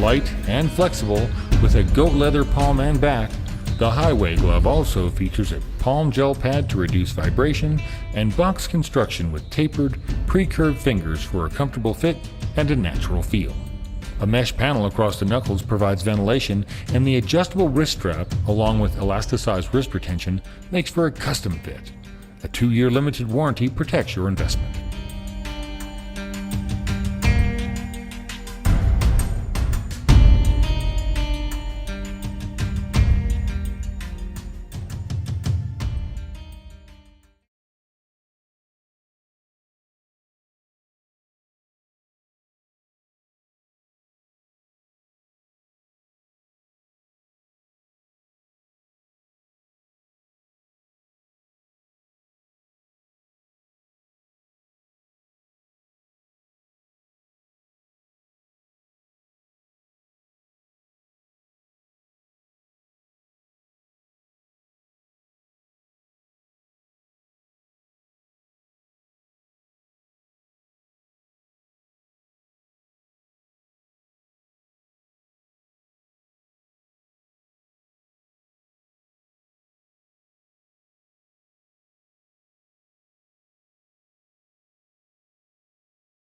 light and flexible with a goat leather palm and back, the Highway glove also features a palm gel pad to reduce vibration and box construction with tapered, pre-curved fingers for a comfortable fit and a natural feel. A mesh panel across the knuckles provides ventilation, and the adjustable wrist strap, along with elasticized wrist retention, makes for a custom fit. A 2-year limited warranty protects your investment.